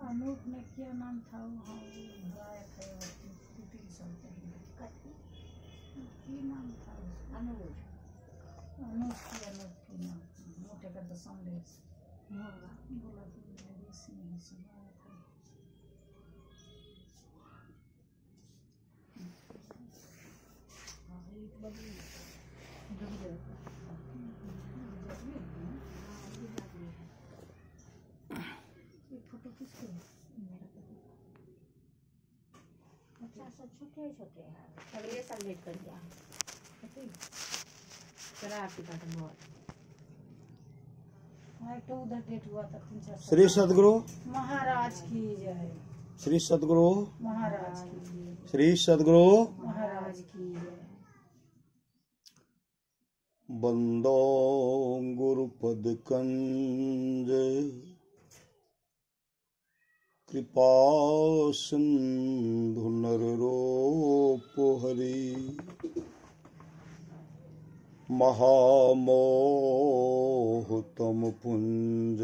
अनूप ने क्या नाम था वहाँ गायक है तीन साल की नाम था अनूप की नाम मोटे का तो संदेश बोला तो नहीं सुनाया था। फोटो किसके अच्छा सब छोटे छोटे हैं अगले साल वेट कर दिया तो उधर डेट हुआ था 3-4 श्री सद्गुरु महाराज की जय श्री सद्गुरु महाराज की श्री सद्गुरु महाराज की जय। बंदो गुरुपद कंज कृपा सिंधु नर रूप हरि महामोह तम पुंज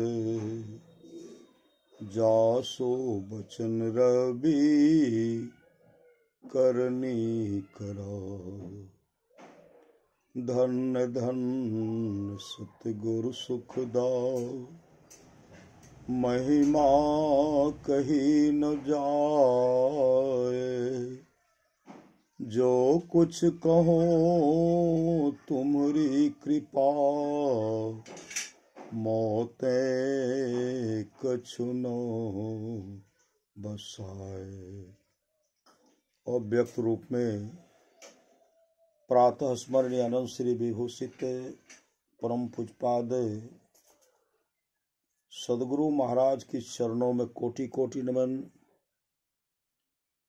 जासो बचन रवि करनी करो धन धन सतगुरु सुखदाओ महिमा कही न जाए जो कुछ कहो तुम्हारी कृपा मोते कछु न बसाए। अव्यक्त रूप में प्रातः स्मरणीय आनंद श्री विभूषित परम पूजपाद सदगुरु महाराज की चरणों में कोटि कोटि नमन।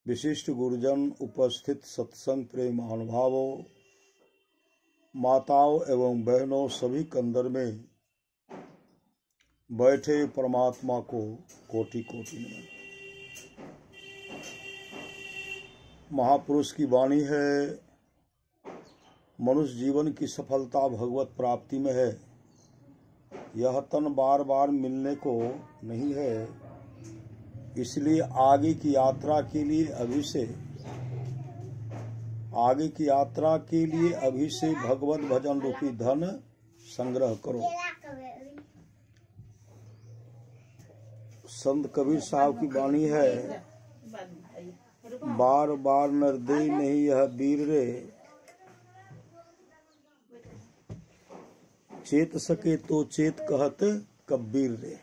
विशिष्ट गुरुजन, उपस्थित सत्संग प्रेम महानुभावों, माताओं एवं बहनों, सभी कंदर में बैठे परमात्मा को कोटि कोटि नमन। महापुरुष की वाणी है, मनुष्य जीवन की सफलता भगवत प्राप्ति में है। यह तन बार बार मिलने को नहीं है, इसलिए आगे की यात्रा के लिए अभी से भगवत भजन रूपी धन संग्रह करो। संत कबीर साहब की वाणी है, बार बार नरदे नहीं यह वीर रे, चेत सके तो चेत कहत कबीर रे।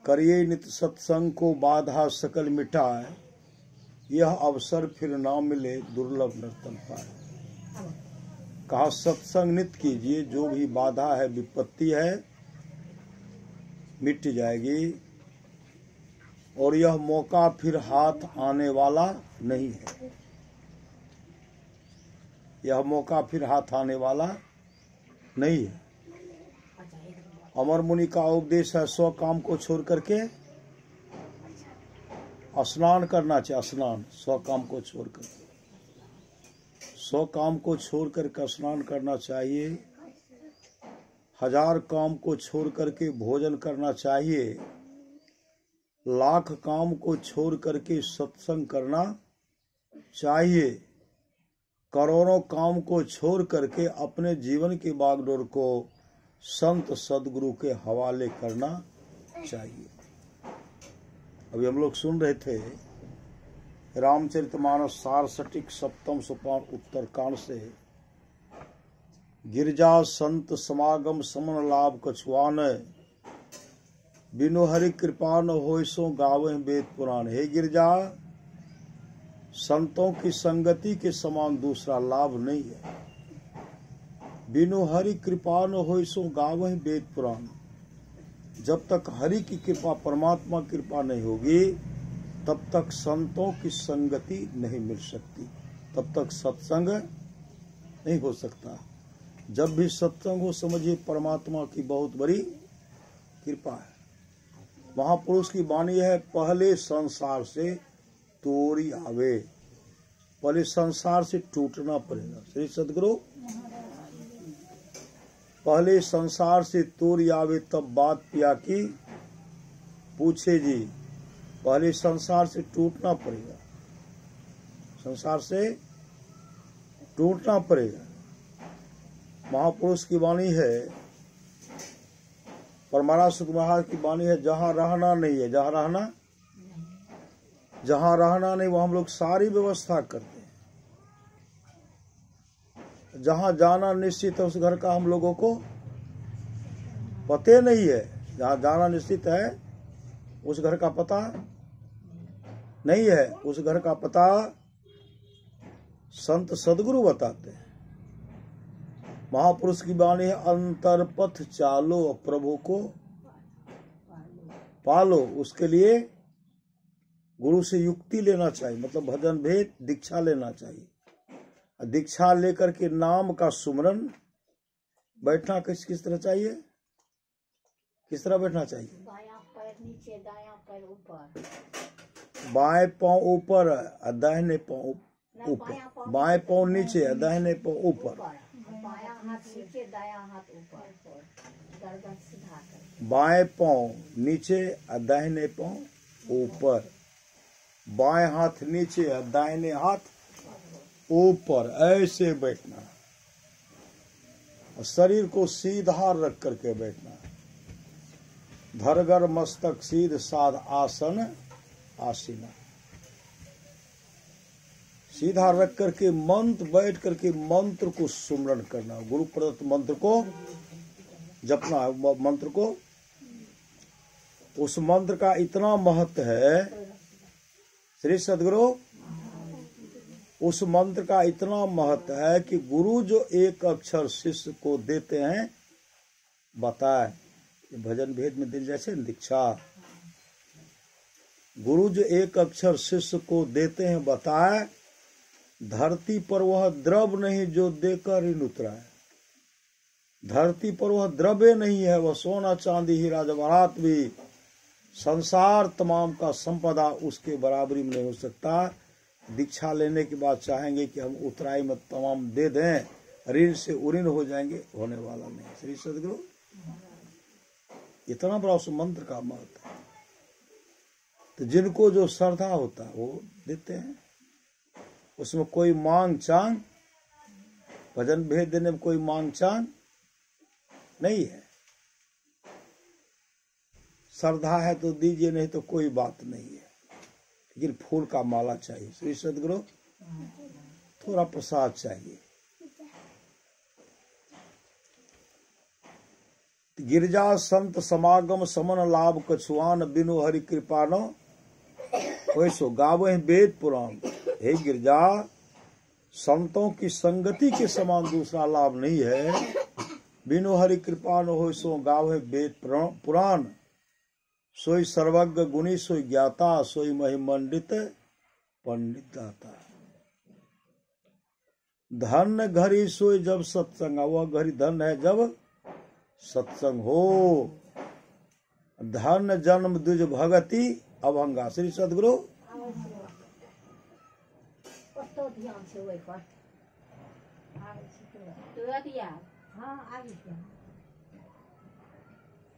करिए नित्य सत्संग को बाधा सकल मिटाए, यह अवसर फिर ना मिले दुर्लभ नर्तन पाए। कहा सत्संग नित्य कीजिए, जो भी बाधा है विपत्ति है मिट जाएगी, और यह मौका फिर हाथ आने वाला नहीं है। यह मौका फिर हाथ आने वाला नहीं है। अमर मुनि का उपदेश है, 100 काम को छोड़ करके स्नान करना चाहिए। स्नान 100 काम को छोड़ करके 100 काम को छोड़ करके स्नान करना चाहिए। 1000 काम को छोड़ करके भोजन करना चाहिए। 1,00,000 काम को छोड़ करके सत्संग करना चाहिए। करोड़ों काम को छोड़ करके अपने जीवन की बागडोर को संत सदगुरु के हवाले करना चाहिए। अभी हम लोग सुन रहे थे रामचरितमानस सारसटिक सप्तम सोपान उत्तरकांड से, गिरजा संत समागम समन लाभ कछुआन, बिनु हरि कृपा न होय सो गावे वेद पुराण। हे गिरजा, संतों की संगति के समान दूसरा लाभ नहीं है। बिनु हरि कृपा न होय सो गावहि वेद पुराण। जब तक हरि की कृपा, परमात्मा की कृपा नहीं होगी, तब तक संतों की संगति नहीं मिल सकती, तब तक सत्संग नहीं हो सकता। जब भी सत्संग हो, समझिए परमात्मा की बहुत बड़ी कृपा है। महापुरुष की वाणी है, पहले संसार से तोड़ी आवे, पहले संसार से टूटना पड़ेगा। श्री सदगुरु पहले संसार से तोड़ आवे तब बात पिया की पूछे जी। पहले संसार से टूटना पड़ेगा, संसार से टूटना पड़ेगा। महापुरुष की वाणी है, परमारा सुख महाराज की वाणी है, जहां रहना नहीं है, जहां रहना नहीं वहां हम लोग सारी व्यवस्था करते हैं। जहां जाना निश्चित है उस घर का हम लोगों को पते नहीं है। जहां जाना निश्चित है उस घर का पता नहीं है। उस घर का पता संत सदगुरु बताते हैं। महापुरुष की वाणी है, अंतर पथ चालो प्रभु को पालो। उसके लिए गुरु से युक्ति लेना चाहिए, मतलब भजन भेद दीक्षा लेना चाहिए। दीक्षा लेकर के नाम का सुमरन बैठना किस तरह चाहिए, किस तरह बैठना चाहिए? बायां पैर नीचे, दायां पैर ऊपर, बाएं पांव ऊपर दाहिने पांव ऊपर, बाएं पांव नीचे दाहिने पांव ऊपर, बायां हाथ नीचे, दायां हाथ ऊपर, गर्दन सीधा कर, बाएं पांव नीचे दाहिने पांव ऊपर, बाएं हाथ नीचे दाहिने हाथ ऊपर, ऐसे बैठना। और शरीर को सीधा रख करके बैठना। धरगर मस्तक सीध साध आसन आसीना। सीधा रख करके मंत्र बैठ करके मंत्र को सुमरण करना। गुरु प्रदत्त मंत्र को जपना। मंत्र को, उस मंत्र का इतना महत्व है श्री सदगुरु, उस मंत्र का इतना महत्व है कि गुरु जो एक अक्षर शिष्य को देते हैं, बताए भजन भेद में दिल जैसे दीक्षा, गुरु जो एक अक्षर शिष्य को देते हैं, बताए धरती पर वह द्रव नहीं जो देकर ऋण उतरा है। धरती पर वह द्रव्य नहीं है, वह सोना चांदी हीरा जवाहरात भी, संसार तमाम का संपदा उसके बराबरी में नहीं हो सकता। दीक्षा लेने के बाद चाहेंगे कि हम उतराई में तमाम दे दें, ऋण से उऋण हो जाएंगे, होने वाला नहीं। श्री सदगुरु, इतना बड़ा उस मंत्र का महत्व है। तो जिनको जो श्रद्धा होता है वो देते हैं। उसमें कोई मांग चांग, भजन भेद देने में कोई मांग चांग नहीं है। श्रद्धा है तो दीजिए, नहीं तो कोई बात नहीं है। लेकिन फूल का माला चाहिए। श्री सदगुरु, थोड़ा प्रसाद चाहिए। गिरजा संत समागम समन लाभ कछुआन, बिनु हरि कृपा न वैसो गावे वेद पुराण। हे गिरजा, संतों की संगति के समान दूसरा लाभ नहीं है। बिनु हरि कृपा न हो सो गावे वेद पुराण। सोई सर्वज्ञ गुणी सोई ज्ञाता, सोई महिमंडित पंडित दाता। धन घड़ी सोई जब सत्संग, वह घड़ी धन है जब सत्संग हो। धन जन्म द्विज भगति अभंगा। श्री सदगुरु,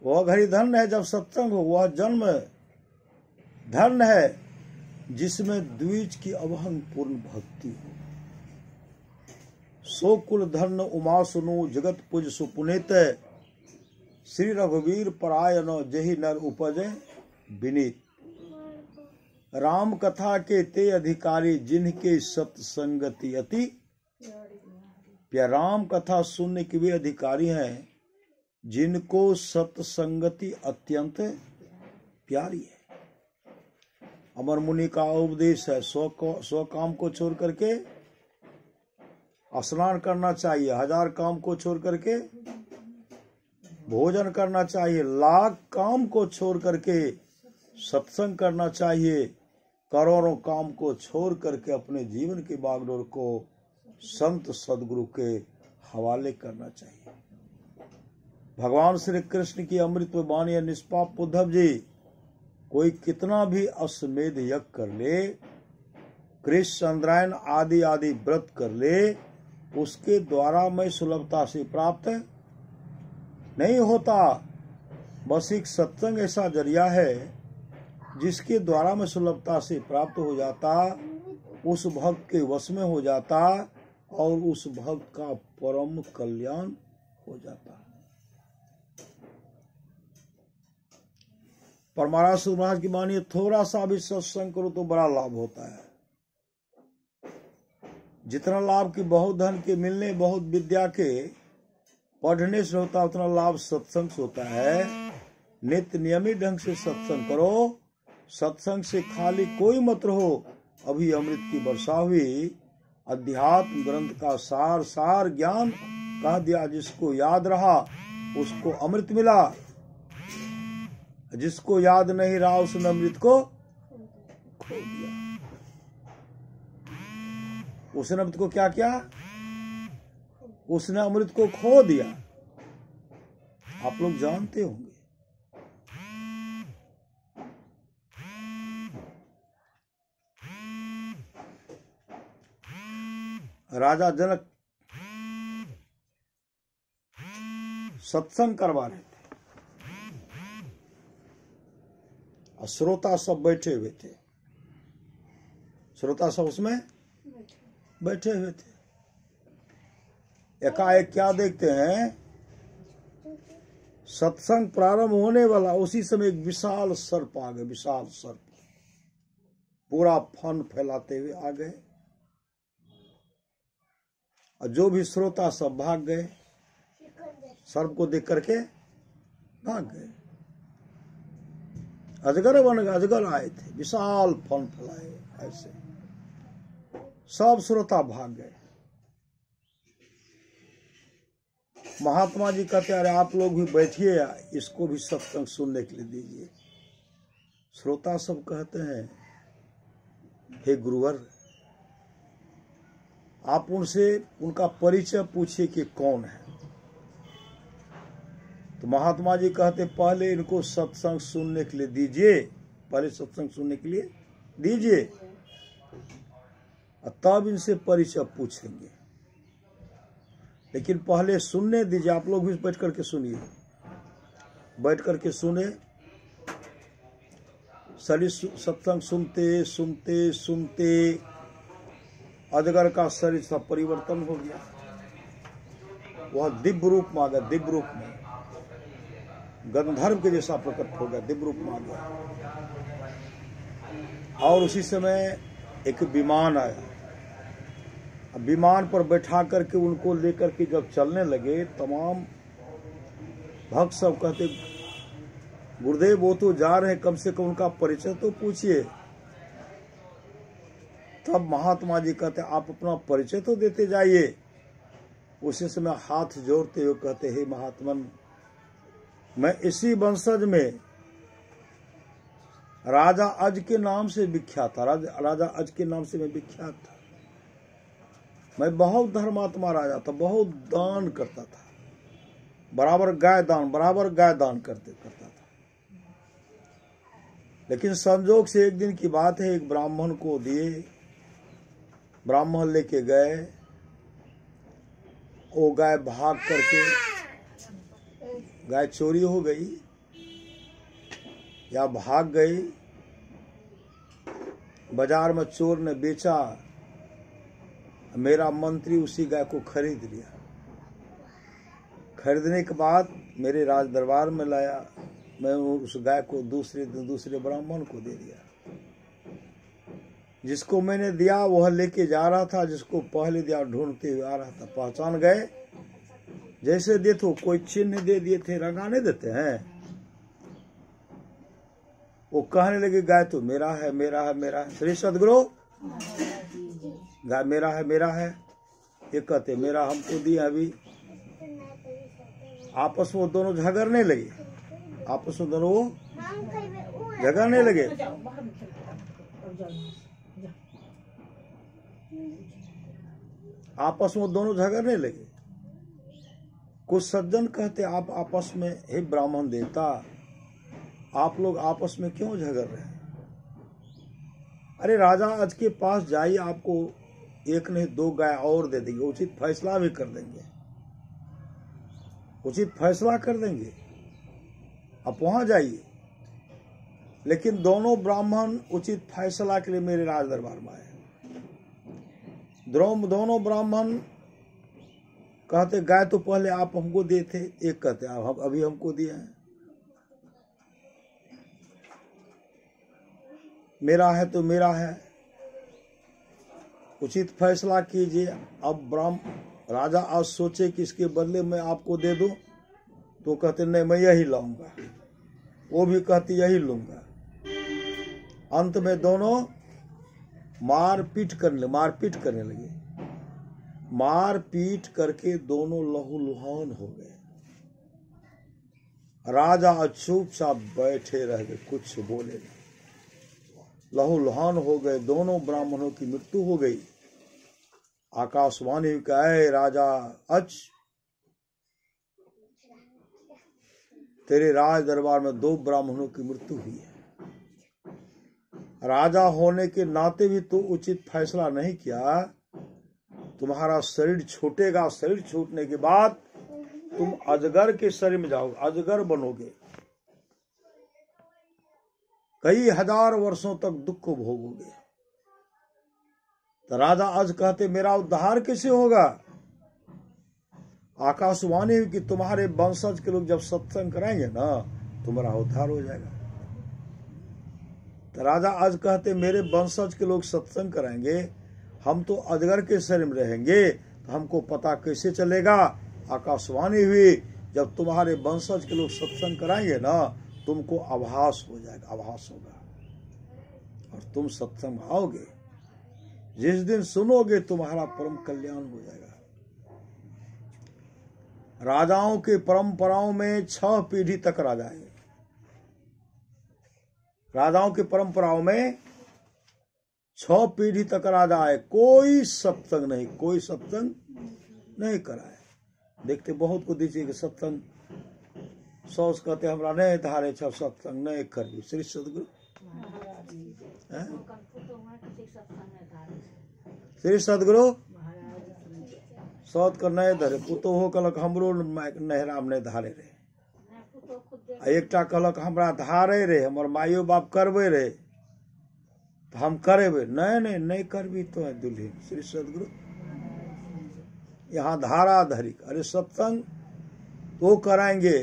वह घड़ी धन है जब सत्संग हो। वह जन्म धन है जिसमें द्विज की अभंग पूर्ण भक्ति हो। सो कुल धन उमा सुनु, जगत पुज सुपुनीत। श्री रघुवीर परायण जही नर उपजे विनीत। राम कथा के ते अधिकारी, जिनके सत्संगति अति प्यार। राम कथा सुनने के वे अधिकारी हैं जिनको सत्संगति अत्यंत प्यारी है। अमर मुनि का उपदेश है, सौ काम को छोड़ करके स्नान करना चाहिए, 1000 काम को छोड़ करके भोजन करना चाहिए, 1,00,000 काम को छोड़ करके सत्संग करना चाहिए, करोड़ों काम को छोड़ करके अपने जीवन की बागडोर को संत सदगुरु के हवाले करना चाहिए। भगवान श्री कृष्ण की अमृत वाणी है, निष्पाप उद्धव जी, कोई कितना भी अश्वमेध यज्ञ कर ले, कृष्ण चंद्रायन आदि व्रत कर ले, उसके द्वारा मैं सुलभता से प्राप्त नहीं होता। बस एक सत्संग ऐसा जरिया है जिसके द्वारा मैं सुलभता से प्राप्त हो जाता, उस भक्त के वश में हो जाता और उस भक्त का परम कल्याण हो जाता। पर महाराज महाराज की मानिए, थोड़ा सा भी सत्संग करो तो बड़ा लाभ होता है। जितना लाभ की बहुत धन के मिलने, बहुत विद्या के पढ़ने से होता, उतना लाभ सत्संग से होता है। नित्य नियमित ढंग से सत्संग करो। सत्संग से खाली कोई मत रहो। अभी अमृत की वर्षा हुई। अध्यात्म ग्रंथ का सार सार ज्ञान कह दिया। जिसको याद रहा उसको अमृत मिला, जिसको याद नहीं रहा उसने अमृत को खो दिया। उसने अमृत को क्या किया? उसने अमृत को खो दिया। आप लोग जानते होंगे। राजा जनक सत्संग करवा रहे थे और श्रोता सब बैठे हुए थे। श्रोता सब उसमें बैठे हुए थे। एकाएक क्या देखते हैं, सत्संग प्रारंभ होने वाला उसी समय एक विशाल सर्प आ गए। विशाल सर्प पूरा फन फैलाते हुए आ गए और जो भी श्रोता सब भाग गए। सर्प को देख करके भाग गए। अजगर बन गए। अजगर आए थे, विशाल फन फैलाए ऐसे। सब श्रोता भाग गए। महात्मा जी कहते अरे आप लोग भी बैठिए, इसको भी सत्संग सुनने के लिए दीजिए। श्रोता सब कहते हैं हे गुरुवर, आप उनसे उनका परिचय पूछिए कि कौन है। तो महात्मा जी कहते पहले इनको सत्संग सुनने के लिए दीजिए, पहले सत्संग सुनने के लिए दीजिए और तब इनसे परिचय पूछेंगे। लेकिन पहले सुनने दीजिए। आप लोग भी बैठ करके सुनिए। बैठ करके सुने। शरीर सत्संग सुनते सुनते सुनते अजगर का शरीर सब परिवर्तन हो गया। वह दिव्य रूप में आ गया। दिव्य रूप में गंधर्व के जैसा प्रकट हो गया। दिव्य रूप में आ गया। और उसी समय एक विमान आया। विमान पर बैठा करके उनको लेकर के जब चलने लगे, तमाम भक्त सब कहते गुरुदेव वो तो जा रहे हैं, कम से कम उनका परिचय तो पूछिए। तब महात्मा जी कहते आप अपना परिचय तो देते जाइए। उसी समय हाथ जोड़ते हुए कहते हे महात्मन, मैं इसी वंशज में राजा अज के नाम से विख्यात था। राजा अज के नाम से मैं विख्यात था। मैं बहुत धर्मात्मा राजा था, बहुत दान करता था। बराबर गाय दान करता था। लेकिन संजोग से एक दिन की बात है, एक ब्राह्मण को दिए। ब्राह्मण लेके गए। वो गाय भाग करके, गाय चोरी हो गई या भाग गई। बाजार में चोर ने बेचा। मेरा मंत्री उसी गाय को खरीद लिया। खरीदने के बाद मेरे राज दरबार में लाया। मैं उस गाय को दूसरे ब्राह्मण को दे दिया। जिसको मैंने दिया वह लेके जा रहा था, जिसको पहले दिया ढूंढते हुए आ रहा था। पहचान गए। जैसे देखो कोई चिन्ह दे दिए थे, रंगाने देते हैं। वो कहने लगे गाय तो मेरा है, मेरा है, मेरा है। श्री सदगुरु गाय मेरा है, मेरा है। ये कहते मेरा हमको दिया। अभी आपस में दोनों झगड़ने लगे। आपस में दोनों झगड़ने लगे। आपस में दोनों झगड़ने लगे। कुछ सज्जन कहते आप आपस में, हे ब्राह्मण देवता, आप लोग आपस में क्यों झगड़ रहे हैं? अरे राजा आज के पास जाइए, आपको एक नहीं 2 गाय और दे देंगे, उचित फैसला भी कर देंगे। उचित फैसला कर देंगे, आप वहां जाइए। लेकिन दोनों ब्राह्मण उचित फैसला के लिए मेरे राज दरबार में आए। दोनों ब्राह्मण कहते गाय तो पहले आप हमको दिए थे, एक कहते आप अभी हमको दिए हैं। मेरा है तो मेरा है, उचित फैसला कीजिए। अब राजा आज सोचे कि इसके बदले में आपको दे दूं, तो कहते नहीं मैं यही लाऊंगा, वो भी कहती यही लूंगा। अंत में दोनों मारपीट करने लगे। मारपीट करके दोनों लहूलुहान हो गए। राजा चुपचाप बैठे रह गए, कुछ बोले नहीं। लहूलुहान हो गए, दोनों ब्राह्मणों की मृत्यु हो गई। आकाशवाणी कहे राजा अच, तेरे राज दरबार में 2 ब्राह्मणों की मृत्यु हुई है। राजा होने के नाते भी तो उचित फैसला नहीं किया। तुम्हारा शरीर छूटेगा, शरीर छूटने के बाद तुम अजगर के शरीर में जाओगे, अजगर बनोगे, कई हजार वर्षों तक दुख को भोगोगे। तो राजा आज कहते मेरा उद्धार कैसे होगा? आकाशवाणी हुई कि तुम्हारे वंशज के लोग जब सत्संग कराएंगे ना, तुम्हारा उद्धार हो जाएगा। तो राजा आज कहते मेरे वंशज के लोग सत्संग कराएंगे, हम तो अजगर के शरीर में रहेंगे, तो हमको पता कैसे चलेगा? आकाशवाणी हुई जब तुम्हारे वंशज के लोग सत्संग कराएंगे ना, तुमको आभास हो जाएगा, आभास होगा, और तुम सत्संग आओगे। जिस दिन सुनोगे तुम्हारा परम कल्याण हो जाएगा। राजाओं के परंपराओं में 6 पीढ़ी तक राजा है। राजाओं की परंपराओं में 6 पीढ़ी तक राजा है, कोई सत्संग नहीं कराए। देखते बहुत को दीजिए कि सत्संग सौस कहते हमरा नहीं धारे छ सत्संग नहीं करबी। श्री सदगुरु श्री सदगुरु सौत कर नहीं धरे, पुतो हो कहलक हमरो नहरा में नहीं धारे रहे, एकटा कहलक हमरा धारे रे, हमर माइयो बाप करबे रे, तो हम करेबे। नहीं करबी तो है दुल्हन। श्री सदगुरु यहाँ धारा धरी, अरे सत्संग तो कराएंगे।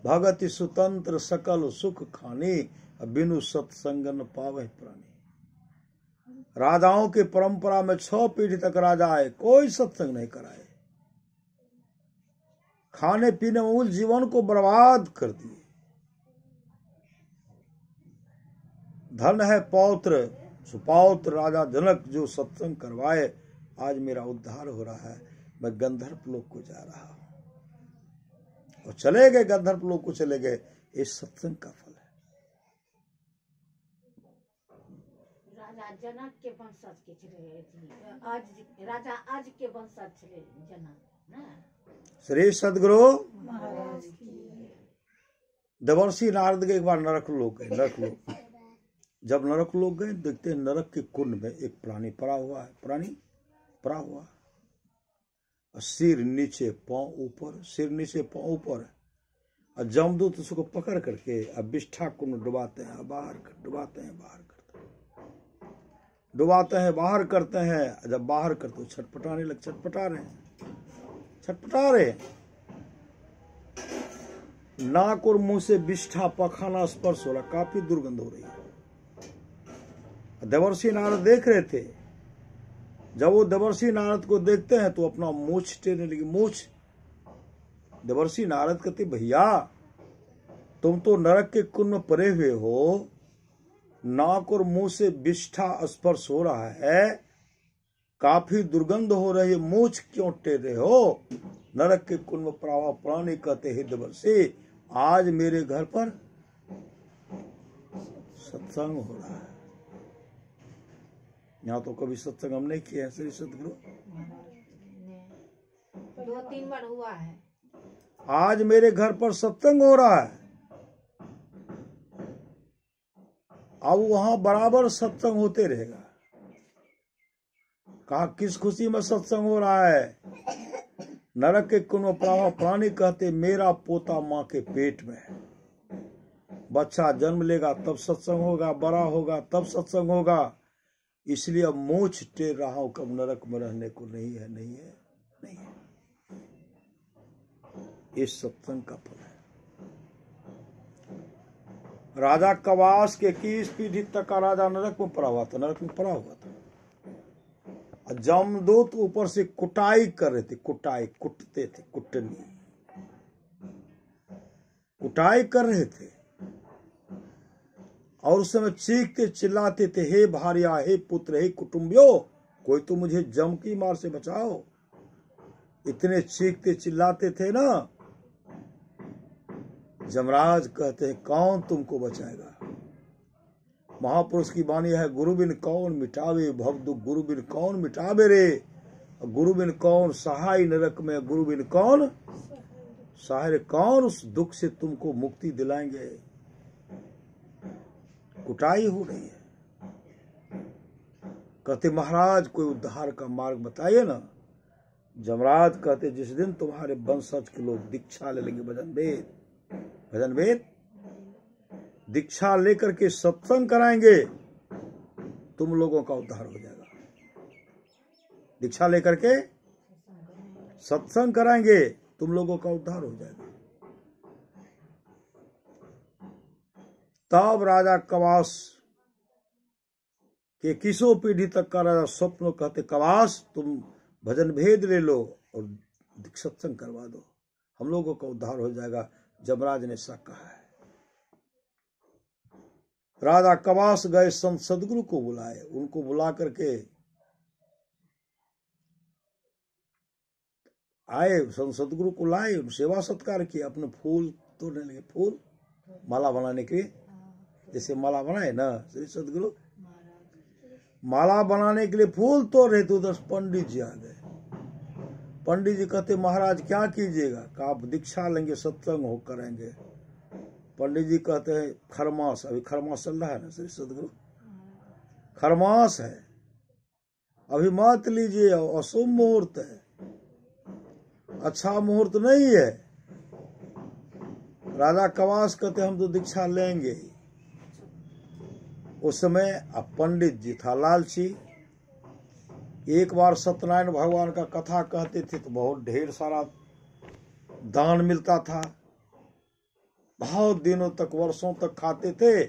भगति स्वतंत्र सकल सुख खानी, बिनु सत्संग न पावे प्राणी। राजाओं की परंपरा में 6 पीढ़ी तक राजा है, कोई सत्संग नहीं कराए, खाने पीने में मूल जीवन को बर्बाद कर दिए। धन है पौत्र, सुपौत्र राजा जनक जो सत्संग करवाए। आज मेरा उद्धार हो रहा है, मैं गंधर्व लोक को जा रहा हूं। और चले गए, गंधर्व लोक को चले गए, इस सत्संग का फल है। राजा जनक के वंशज के छले, आज राजा आज के वंशज छले जनक ना। श्री सदगुरु महाराज की। देवर्षि नारद के एक बार नरक लोक गए। नरक लोक जब नरक लोक गए, देखते हैं नरक के कुंड में एक प्राणी पड़ा हुआ है। प्राणी पड़ा हुआ, सिर नीचे पांव ऊपर, सिर नीचे पांव ऊपर। और जमदूत उसको पकड़ करके अब विष्ठा कुंड में डुबाते हैं, बाहर डुबाते हैं, बाहर करते हैं, डुबाते हैं, बाहर करते हैं। जब बाहर करते छटपटाने लग, छटपटा रहे। नाक और मुंह से विष्ठा पखाना स्पर्श हो रहा, काफी दुर्गंध हो रही है। देवर्षि नारद देख रहे थे। जब वो देवर्षि नारद को देखते हैं तो अपना मूछ टेरने लगी, मूछ। देवर्षि नारद कहते भैया तुम तो नरक के कुंड में पड़े हुए हो, नाक और मुंह से विष्ठा स्पर्श हो रहा है, काफी दुर्गंध हो रही है, मूछ क्यों टेर रहे हो? नरक के कुंड में पड़ा हुआ प्राणी कहते हे देवर्षि आज मेरे घर पर सत्संग हो रहा है। यहाँ तो कभी सत्संग हम नहीं किए हैं। श्री सदगुरु 2-3 बार हुआ है। आज मेरे घर पर सत्संग हो रहा है। अब वहां बराबर सत्संग होते रहेगा। कहा किस खुशी में सत्संग हो रहा है? नरक के कोनो प्राणी कहते मेरा पोता माँ के पेट में है। बच्चा जन्म लेगा तब सत्संग होगा, बड़ा होगा तब सत्संग होगा। इसलिए अब मोछ टेर रहा हूं, कब नरक में रहने को नहीं है, नहीं है, नहीं है। इस सत्संग का फल है। राजा कवास के 21 पीढ़ी तक का राजा नरक में पड़ा हुआ था, नरक में पड़ा हुआ था। जमदूत ऊपर से कुटाई कर रहे थे, कुटाई, कुटते थे, कुटनी, कुटाई कर रहे थे। और उस समय चीखते चिल्लाते थे, हे भार्या, हे पुत्र, हे कुटुंबियों, कोई तो मुझे जम की मार से बचाओ। इतने चीखते चिल्लाते थे ना। जमराज कहते हैं कौन तुमको बचाएगा। महापुरुष की वाणी है, गुरु बिन कौन मिटावे भव दुख, गुरु बिन कौन मिटावे रे, गुरु बिन कौन सहाय नरक में, गुरु बिन कौन सहाय, कौन उस दुख से तुमको मुक्ति दिलाएंगे। कुटाई हो रही है। कहते महाराज कोई उद्धार का मार्ग बताइए ना। जमराज कहते जिस दिन तुम्हारे वंशज के लोग दीक्षा ले लेंगे, भजन वेद, भजन वेद दीक्षा लेकर के सत्संग कराएंगे, तुम लोगों का उद्धार हो जाएगा। दीक्षा लेकर के सत्संग कराएंगे, तुम लोगों का उद्धार हो जाएगा। तब राजा कवास के किसों पीढ़ी तक का राजा स्वप्न कहते कवास तुम भजन भेद ले लो और सत्संग करवा दो, हम लोगों का उद्धार हो जाएगा। जमराज ने ऐसा कहा है। राजा कवास गए, संत सदगुरु को बुलाए, उनको बुला करके आए, संत सदगुरु को लाए, सेवा सत्कार किया, अपने फूल तोड़ने लगे, फूल माला बनाने के लिए, जैसे माला बनाए ना श्री सदगुरु, माला बनाने के लिए फूल तोड़ रहे थे। उधर पंडित जी आ गए। पंडित जी कहते महाराज क्या कीजिएगा। कहा आप दीक्षा लेंगे, सत्संग हो करेंगे। पंडित जी कहते हैं खरमास, अभी खरमास चल रहा है ना श्री सदगुरु, खरमास है, अभी मत लीजिए, अशुभ मुहूर्त है, अच्छा मुहूर्त नहीं है। राजा कवास कहते हम तो दीक्षा लेंगे ही। उस समय अब पंडित जी था लालची। एक बार सत्यनारायण भगवान का कथा कहते थे तो बहुत ढेर सारा दान मिलता था, बहुत दिनों तक, वर्षों तक खाते थे।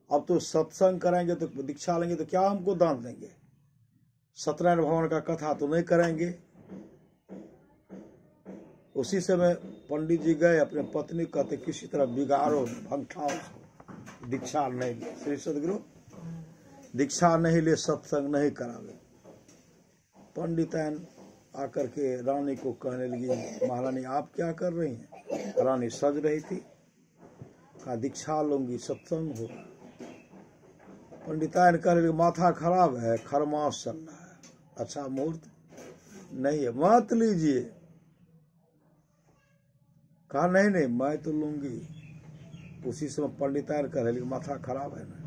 अब तो सत्संग करेंगे तो दीक्षा लेंगे तो क्या हमको दान देंगे, सत्यनारायण भगवान का कथा तो नहीं करेंगे। उसी समय पंडित जी गए, अपने पत्नी कहते किसी तरह बिगाड़ो, भंगठाओ, दीक्षा नहीं ले। श्री सदगुरु दीक्षा नहीं ले, सत्संग नहीं करावे। पंडिताइन आकर के रानी को कहने लगी महारानी आप क्या कर रही हैं। रानी सज रही थी। कहा दीक्षा लूंगी, सत्संग होगा। पंडिताइन कहने लगी माथा खराब है, खरमास चल रहा है, अच्छा मुहूर्त नहीं है, मत लीजिए। कहा नहीं नहीं मैं तो लूंगी। उसी समय पंडिताइन कहने लगी माथा खराब है ना,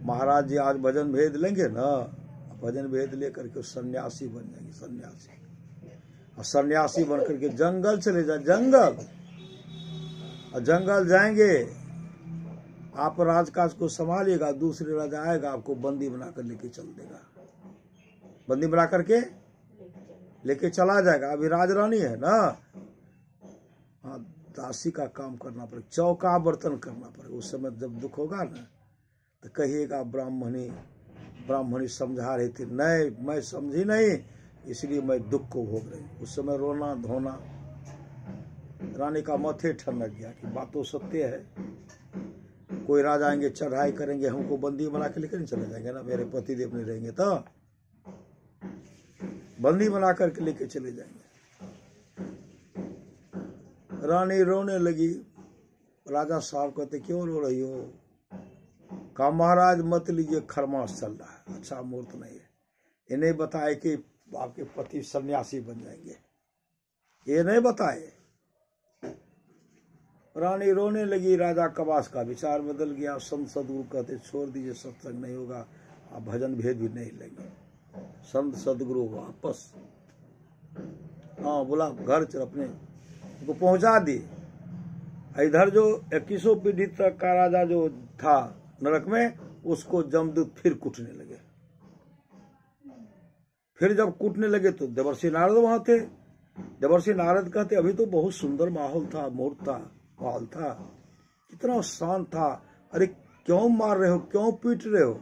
महाराज जी आज भजन भेद लेंगे ना, भजन भेद लेकर के सन्यासी बन जाएंगे, सन्यासी। और सन्यासी बन करके जंगल चले जाए, जंगल, और जंगल जाएंगे, आप राजकाज को संभालिएगा, दूसरे राजा आएगा आपको बंदी बनाकर लेके चल देगा, बंदी बना करके लेके चला जाएगा। अभी राजरानी है ना, हाँ दासी का काम करना पड़ेगा, चौका बर्तन करना पड़ेगा। उस समय जब दुख होगा ना तो कहिएगा ब्राह्मणी समझा रही थी, नहीं मैं समझी नहीं इसलिए मैं दुख को भोग रही। उस समय रोना धोना, रानी का माथे ठनक गया कि बात तो सत्य है। कोई राजा आएंगे, चढ़ाई करेंगे, हमको बंदी बना के लेकर चले जाएंगे ना, मेरे पति देव नहीं रहेंगे तो बंदी बना करके लेके चले जाएंगे। रानी रोने लगी। राजा साहब कहते क्यों रो रही हो। कहा महाराज मत लीजिए, खरमास चल रहा है, अच्छा मुहूर्त नहीं है। इन्हें बताए कि आपके पति सन्यासी बन जाएंगे, ये नहीं बताए। रानी रोने लगी। राजा कवास का विचार बदल गया। संत सदगुरु कहते छोड़ दीजिए, सत्संग नहीं होगा, आप भजन भेद भी नहीं लेंगे। संत सदगुरु वापस हाँ बोला घर चल अपने को पहुंचा दिए। इधर जो 21 पीढ़ी तक का राजा जो था नरक में, उसको जमदूत फिर कूटने लगे। फिर जब कूटने लगे तो देवर्षि नारद वहां थे। देवर्षि नारद कहते अभी तो बहुत सुंदर माहौल था, मुहूर्त था, माहौल था, कितना शांत था, अरे क्यों मार रहे हो, क्यों पीट रहे हो?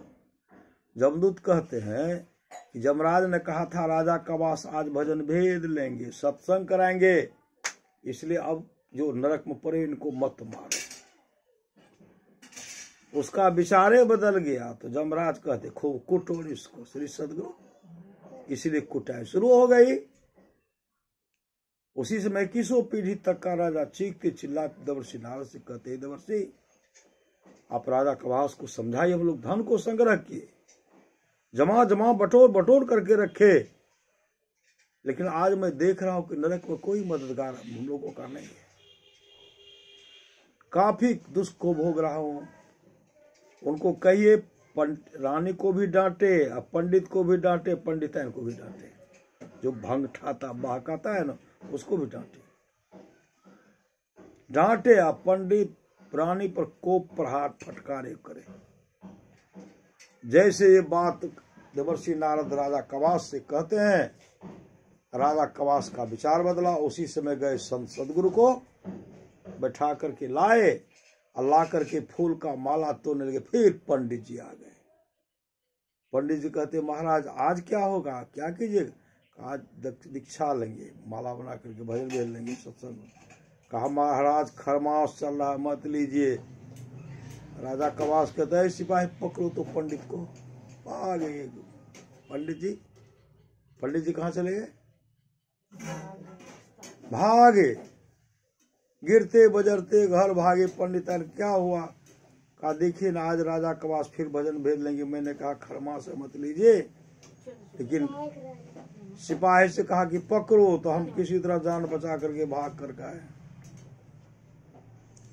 जमदूत कहते हैं कि जमराज ने कहा था राजा कवास आज भजन भेद लेंगे, सत्संग कराएंगे, इसलिए अब जो नरक में पड़े इनको मत मारो। उसका विचारे बदल गया तो जमराज कहते खूब कुटो इसको श्री सदगुरु, इसलिए कुटाई शुरू हो गई। उसी समय 21 पीढ़ी तक का राजा चीखते चिल्लाते देवर्षि नारद से कहते देवर्षि आप राजा कवास को समझाइए, हम लोग धन को संग्रह किए, जमा जमा बटोर बटोर करके रखे, लेकिन आज मैं देख रहा हूं कि नरक में कोई मददगार हम लोगों का नहीं है, काफी दुख को भोग रहा हूं। उनको कहिए रानी को भी डांटे, अब पंडित को भी डांटे, पंडिताइन को भी डांटे, जो भंग ठाता बहकाता है ना उसको भी डांटे, अब पंडित रानी पर कोप प्रहार फटकारे करे। जैसे ये बात देवर्षि नारद राजा कवास से कहते हैं, राजा कवास का विचार बदला। उसी समय गए संत सदगुरु को बैठा करके लाए और ला करके फूल का माला तोड़ने लगे। फिर पंडित जी आ गए। पंडित जी कहते महाराज आज क्या होगा, क्या कीजिएगा? आज दीक्षा लेंगे, माला बना करके भजन भेज लेंगे, सत्संग। कहा महाराज खरमास चल रहा मत लीजिए। राजा कवास कहता है सिपाही पकड़ो तो पंडित को। आ गए पंडित जी कहाँ चले गए? भागे, गिरते बजरते घर भागे। पंडित क्या हुआ? कहा देखिए ना आज राजा कवास फिर भजन भेज लेंगे। मैंने कहा खरमास मत लीजिए, लेकिन सिपाही से कहा कि पकड़ो, तो हम किसी तरह जान बचा करके भाग कर गए।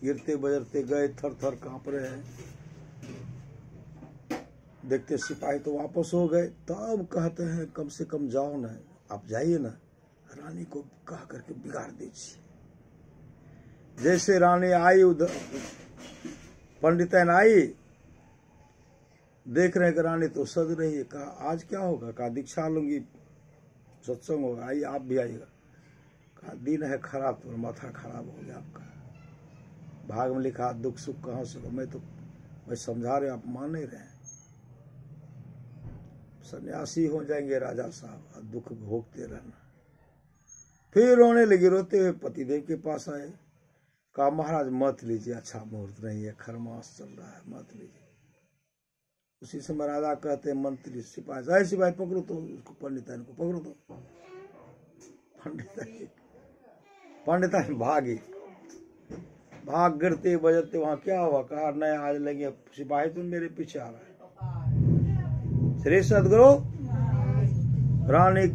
गिरते बजरते गए, थर थर कांप रहे हैं। देखते सिपाही तो वापस हो गए। तब कहते हैं कम से कम जाओ ना, आप जाइए ना, रानी को कह करके बिगाड़ दीजिए। जैसे रानी आई, उधर पंडिताइन आई, देख रहे कि रानी तो सज रही है। कहा आज क्या होगा? कहा दीक्षा लूंगी, सत्संग होगा, आइए आप भी आइएगा। कहा दिन है खराब, तो माथा खराब हो गया आपका। भाग में लिखा दुख सुख कहाँ से? मैं समझा रहे, आप मान नहीं रहे। सन्यासी हो जाएंगे राजा साहब, और दुख भोगते रहना। फिर रोने लगे, रोते हुए पतिदेव के पास आए। कहा महाराज मत लीजिए, अच्छा मुहूर्त नहीं है, खरमास चल रहा है, मत लीजिए। उसी समय राजा कहते मंत्री सिपाही सिपाही पकड़ो तो उसको, पंडिताइन को पकड़ो तो। पंडिताइन भागी, भाग गिरते बजते वहां क्या हुआ? कहा नहीं आज लेंगे। सिपाही तुम मेरे पीछे आ रहा है। श्री सदगुरु रानी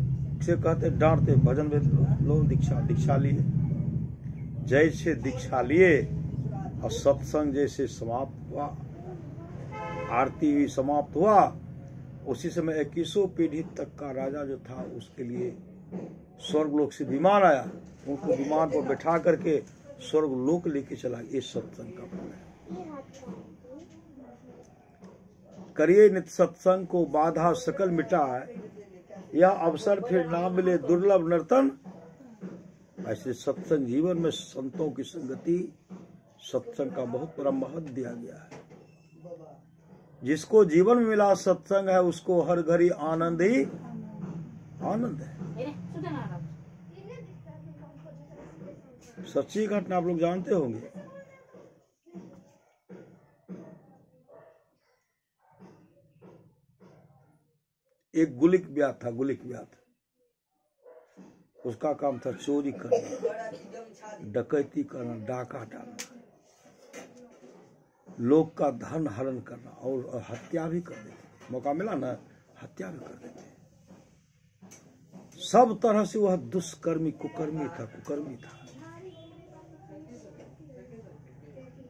से कहते डांटते भजन भेज लो, दीक्षा लिए। जैसे दीक्षा लिए और सत्संग जैसे समाप्त हुआ, आरती भी समाप्त हुआ, उसी समय 21 पीढ़ी तक का राजा जो था उसके लिए स्वर्गलोक से विमान आया। उनको विमान पर बैठा करके स्वर्गलोक लेके चला। ये सत्संग का फल है। करिए नित्य सत्संग को बाधा सकल मिटाए, यह अवसर फिर ना मिले दुर्लभ नर्तन। ऐसे सत्संग जीवन में संतों की संगति, सत्संग का बहुत बड़ा महत्व दिया गया है। जिसको जीवन में मिला सत्संग है, उसको हर घड़ी आनंद ही आनंद है। सच्ची घटना आप लोग जानते होंगे। एक गुलिक ब्याह था, गुलिक ब्याह था। उसका काम था चोरी करना, डकैती करना, डाका डालना, लोग का धन हरण करना और हत्या भी कर देते। मौका मिला ना, हत्या भी कर देते। सब तरह से वह दुष्कर्मी कुकर्मी था।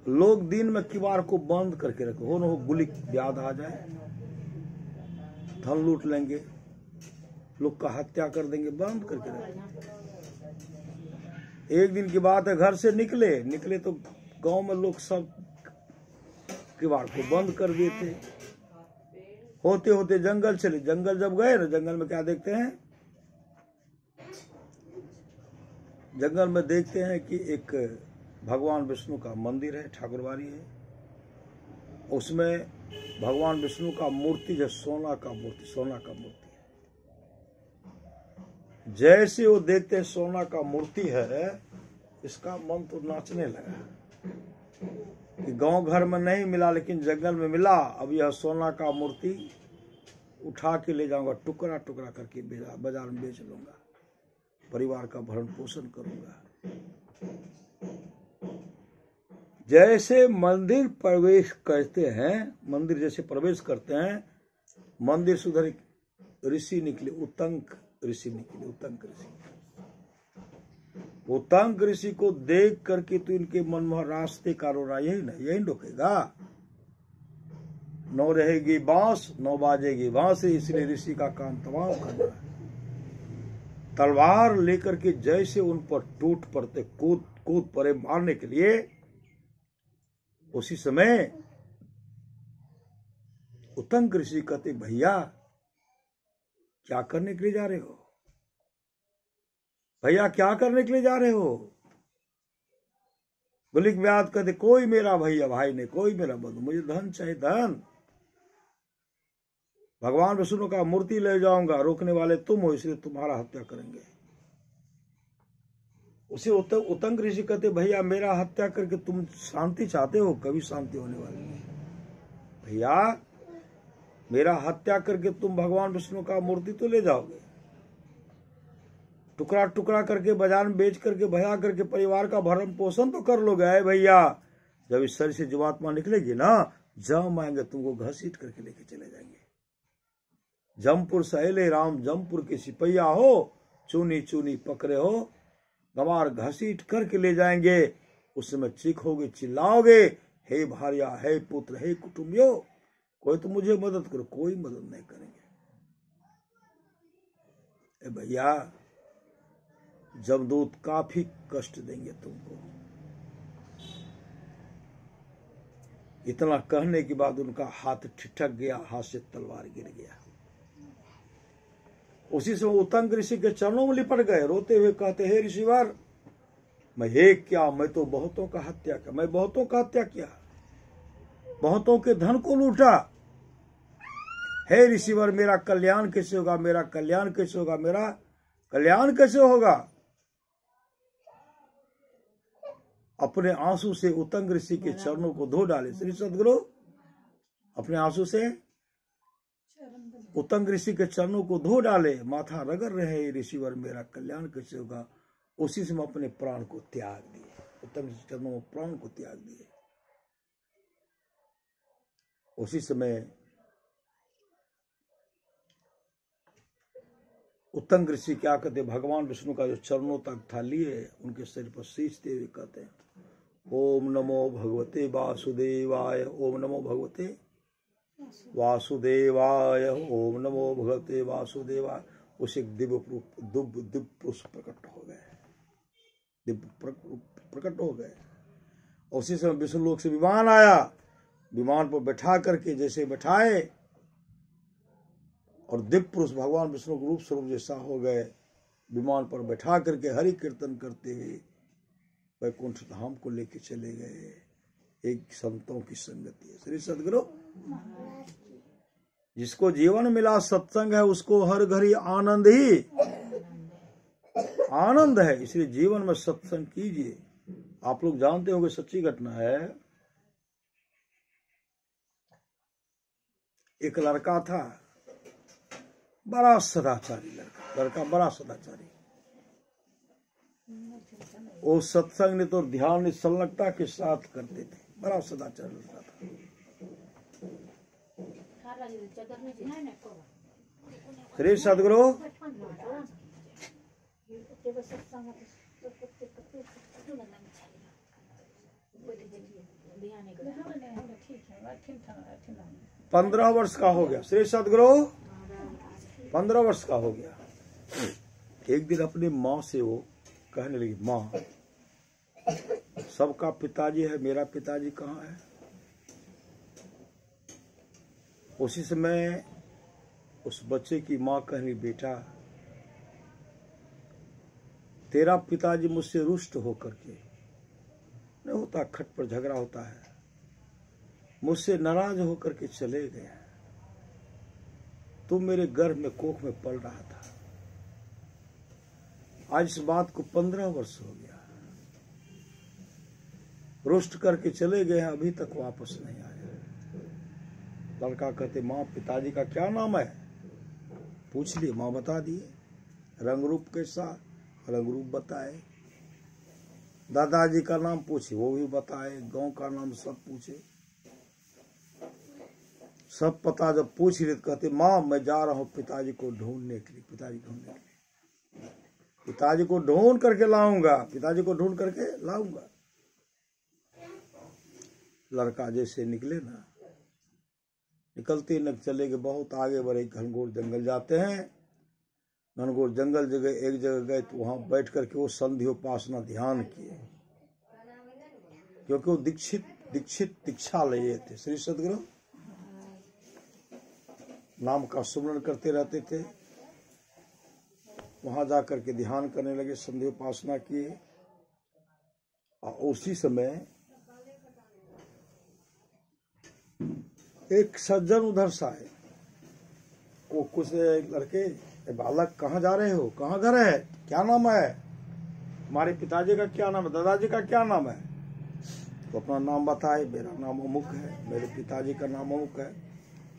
लोग दिन में किवाड़ को बंद करके रखे, हो न हो गुलिक ब्याद आ जाए, धन लूट लेंगे, लोग का हत्या कर देंगे, बंद करके रखेंगे। एक दिन की बात है, घर से निकले तो गांव में लोग सब किवाड़ को बंद कर दिए थे। होते होते जंगल चले। जंगल जब गए ना, जंगल में क्या देखते हैं? जंगल में देखते हैं कि एक भगवान विष्णु का मंदिर है, ठाकुरबाड़ी है। उसमें भगवान विष्णु का मूर्ति जो सोना का मूर्ति है। जैसे वो देखते हैं सोना का मूर्ति है, इसका मन तो नाचने लगा कि गांव घर में नहीं मिला लेकिन जंगल में मिला। अब यह सोना का मूर्ति उठा के ले जाऊंगा, टुकड़ा टुकड़ा करके बाजार में बेच लूंगा, परिवार का भरण पोषण करूंगा। जैसे मंदिर प्रवेश करते हैं, मंदिर जैसे प्रवेश करते हैं, मंदिर से उधर ऋषि निकले, उतंक ऋषि निकले। उतंक ऋषि को देख करके तो इनके मन में रास्ते का रोना यही रोकेगा। नौ रहेगी बांस, नौ बाजेगी बांस, इसलिए ऋषि का काम तमाम करना है। तलवार लेकर के जैसे उन पर टूट पड़ते, कूद पड़े मारने के लिए। उसी समय उतंक ऋषि कहते, भैया क्या करने के लिए जा रहे हो? भैया क्या करने के लिए जा रहे हो? गुलिक व्याध कहते, कोई मेरा भैया भाई नहीं, कोई मेरा बंधु, मुझे धन चाहिए, धन। भगवान विष्णु का मूर्ति ले जाऊंगा, रोकने वाले तुम हो, इसलिए तुम्हारा हत्या करेंगे। उसे उतंक ऋषि कहते, भैया मेरा हत्या करके तुम शांति चाहते हो? कभी शांति होने वाली नहीं। भैया मेरा हत्या करके तुम भगवान विष्णु का मूर्ति तो ले जाओगे, टुकड़ा टुकड़ा करके बाजार में बेच करके भया करके परिवार का भरण पोषण तो कर लोगे। अरे भैया, जब इस शरीर से जीवात्मा निकलेगी ना, जम आएंगे तुमको घसीट करके लेके चले जाएंगे। जमपुर सहेले राम, जमपुर के सिपैया हो, चूनी चूनी पकड़े हो, गंवार घसीट करके ले जाएंगे। उस समय चीखोगे, चिल्लाओगे, हे भार्या, हे पुत्र, हे कुटुंबियों, कोई तो मुझे मदद करो। कोई मदद नहीं करेंगे। ए भैया, जमदूत काफी कष्ट देंगे तुमको। इतना कहने के बाद उनका हाथ ठिठक गया, हाथ से तलवार गिर गया। उसी समय उतंक ऋषि के चरणों में लिपट गए, रोते हुए कहते, हे ऋषिवर, मैं क्या, मैं तो बहुतों का हत्या किया, मैं बहुतों का हत्या किया, बहुतों के धन को लूटा। हे ऋषिवर, मेरा कल्याण कैसे होगा? मेरा कल्याण कैसे होगा? मेरा कल्याण कैसे होगा? अपने आंसू से उतंक ऋषि के चरणों को धो डाले। श्री सदगुरु अपने आंसू से उतंक ऋषि के चरणों को धो डाले, माथा रगड़ रहे, ऋषिवर मेरा कल्याण कैसे होगा? उसी समय अपने प्राण को त्याग दिए, उतंक ऋषि चरणों में प्राण को त्याग दिए। उसी समय उतंक ऋषि क्या कहते, भगवान विष्णु का जो चरणों तक था लिए, उनके शरीर पर सींचते हुए कहते हैं, ओम नमो भगवते वासुदेवाय, ओम नमो भगवते वासुदेवाय, ओम नमो भगवते वासुदेवाय। उसे दिव्य पुरुष प्रकट हो गए, दिव्य प्रकट हो गए। उसी समय विष्णु लोक से विमान आया, विमान पर बैठा करके जैसे बैठाए और दिव्य पुरुष भगवान विष्णु के रूप स्वरूप जैसा हो गए, विमान पर बैठा करके हरि कीर्तन करते हुए वैकुंठ धाम को लेके चले गए। एक संतों की संगति है। श्री सदगुरु, जिसको जीवन मिला सत्संग है, उसको हर घड़ी आनंद ही आनंद है। इसलिए जीवन में सत्संग कीजिए। आप लोग जानते होंगे, सच्ची घटना है, एक लड़का था, बड़ा सदाचारी लड़का बड़ा सदाचारी। वो सत्संग ने तो ध्यान संलग्नता के साथ करते थे, बड़ा सदाचारी लड़का था। श्री सदगुरु पंद्रह वर्ष का हो गया। श्री सदगुरु 15 वर्ष का हो गया। एक दिन अपनी माँ से वो कहने लगी, माँ सबका पिताजी है, मेरा पिताजी कहाँ है? उसी समय उस बच्चे की माँ कहनी, बेटा तेरा पिताजी मुझसे रुष्ट होकर के, नहीं होता खट पर झगड़ा होता है, मुझसे नाराज होकर के चले गए। तू मेरे गर्भ में कोख में पल रहा था। आज इस बात को 15 वर्ष हो गया। रुष्ट करके चले गए हैं, अभी तक वापस नहीं आए। लड़का कहते, माँ पिताजी का क्या नाम है? पूछ लिए, माँ बता दिए। रंग रूप कैसा? रंग रूप बताए। दादाजी का नाम पूछे, वो भी बताए। गांव का नाम सब पूछे, सब पता जब पूछ रहे कहते, माँ मैं जा रहा हूं पिताजी को ढूंढने के लिए, पिताजी ढूंढने के लिए, पिताजी को ढूंढ करके लाऊंगा, पिताजी को ढूंढ करके लाऊंगा। लड़का जैसे निकले ना, निकलते न चले गए, बहुत आगे बढ़े, घनघोर जंगल जाते हैं। घनघोर जंगल जगह एक जगह गए तो वहां बैठ करके वो संध्योपासना ध्यान किए, क्योंकि वो दीक्षा लिए थे। श्री सदगुरु नाम का सुमरण करते रहते थे। वहां जाकर के ध्यान करने लगे, संध्योपासना किए। और उसी समय एक सज्जन उधर से आए। वो कुछ लड़के, बालक कहाँ जा रहे हो, कहाँ घर है, क्या नाम है, हमारे पिताजी का क्या नाम है, दादाजी का क्या नाम है? तो अपना नाम बताए, मेरा नाम अमुक है, मेरे पिताजी का नाम अमुक है,